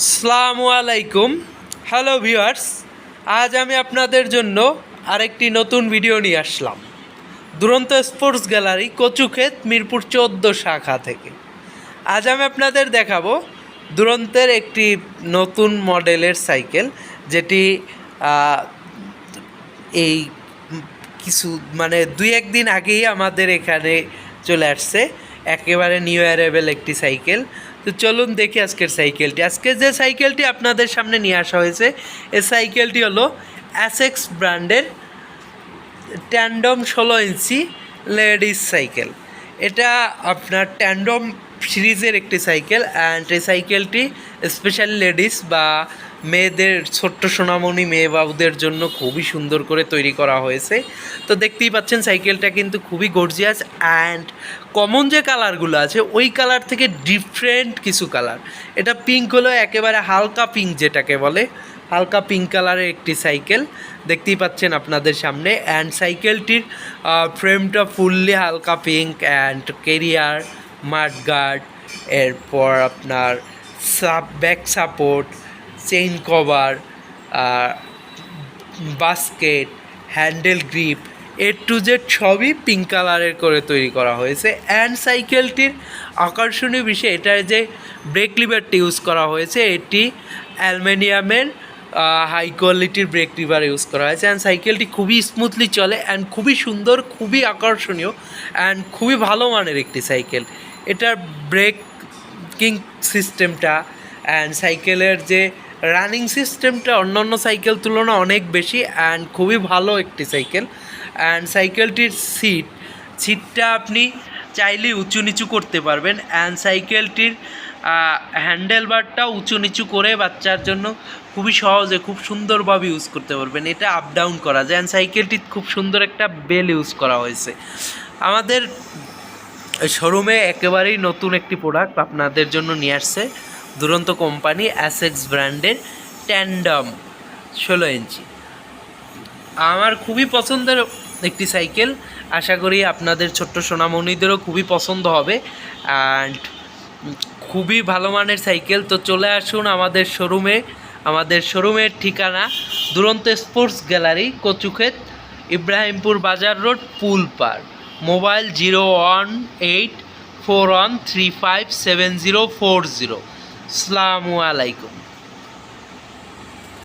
আসসালামু আলাইকুম। Hello viewers, আজ আমি আপনাদের জন্য আরেকটি নতুন ভিডিও নিয়ে আসলাম দুরন্ত স্পোর্টস গ্যালারি কচুক্ষেত মিরপুর 14 শাখা থেকে। আজ আমি আপনাদের দেখাবো দুরন্তের একটি নতুন মডেলের সাইকেল, যেটি এই কিছু দুই একদিন আগেই আমাদের এখানে চলে আসছে। একেবারে নিউ অ্যারাইভেল একটি সাইকেল। তো চলুন দেখি আজকের সাইকেলটি। আজকে যে সাইকেলটি আপনাদের সামনে নিয়ে আসা হয়েছে, এই সাইকেলটি হলো অ্যাসেক্স ব্র্যান্ডের ট্যান্ডম 16 ইঞ্চি লেডিস সাইকেল। এটা আপনার ট্যান্ডম সিরিজের একটি সাইকেল, অ্যান্ড এই সাইকেলটি স্পেশালি লেডিস বা মেয়েদের, ছোট্ট সোনামণি মেয়ে বাবুদের জন্য খুবই সুন্দর করে তৈরি করা হয়েছে। তো দেখতেই পাচ্ছেন সাইকেলটা কিন্তু খুবই গর্জিয়াস, অ্যান্ড কমন যে কালারগুলো আছে ওই কালার থেকে ডিফারেন্ট কিছু কালার। এটা পিঙ্ক হলো, একেবারে হালকা পিঙ্ক যেটাকে বলে, হালকা পিঙ্ক কালারের একটি সাইকেল দেখতেই পাচ্ছেন আপনাদের সামনে। অ্যান্ড সাইকেলটির ফ্রেমটা ফুললি হালকা পিঙ্ক, অ্যান্ড কেরিয়ার, মাডগার্ড, এরপর আপনার back support, chain cover, basket, handle grip, to Z সবই পিঙ্ক কালারের করে তৈরি করা হয়েছে। অ্যান্ড সাইকেলটির আকর্ষণীয় বিষয় এটার যে ব্রেক লিভারটি ইউজ করা হয়েছে, এটি অ্যালুমিনিয়ামের হাই কোয়ালিটির ব্রেক লিভার ইউজ করা হয়েছে। অ্যান্ড সাইকেলটি খুবই স্মুথলি চলে, অ্যান্ড খুবই সুন্দর, খুবই আকর্ষণীয়, অ্যান্ড খুবই ভালো মানের একটি সাইকেল। এটার ব্রেকিং সিস্টেমটা অ্যান্ড সাইকেলের যে রানিং সিস্টেমটা অন্যান্য সাইকেল তুলনা অনেক বেশি, অ্যান্ড খুবই ভালো একটি সাইকেল। অ্যান্ড সাইকেলটির সিটটা আপনি চাইলেই উঁচু নিচু করতে পারবেন। অ্যান্ড সাইকেলটির হ্যান্ডেলবারটা উঁচু নিচু করে বাচ্চার জন্য খুবই সহজে, খুব সুন্দরভাবে ইউজ করতে পারবেন। এটা আপ ডাউন করা যায়। অ্যান্ড সাইকেলটি খুব সুন্দর একটা বেল ইউজ করা হয়েছে। আমাদের শোরুমে একেবারেই নতুন একটি প্রোডাক্ট আপনাদের জন্য নিয়ে আসছে দুরন্ত কোম্পানি অ্যাসেক্স ব্র্যান্ডের ট্যান্ডম 16 ইঞ্চি। আমার খুবই পছন্দের একটি সাইকেল, আশা করি আপনাদের ছোট্ট সোনামণিদেরও খুবই পছন্দ হবে, অ্যান্ড খুবই ভালো মানের সাইকেল। তো চলে আসুন আমাদের শোরুমে। আমাদের শোরুমের ঠিকানা দুরন্ত স্পোর্টস গ্যালারি কচুক্ষেত, ইব্রাহিমপুর বাজার রোড, পুলপাড়। মোবাইল 01841357040। আসসালামু আলাইকুম।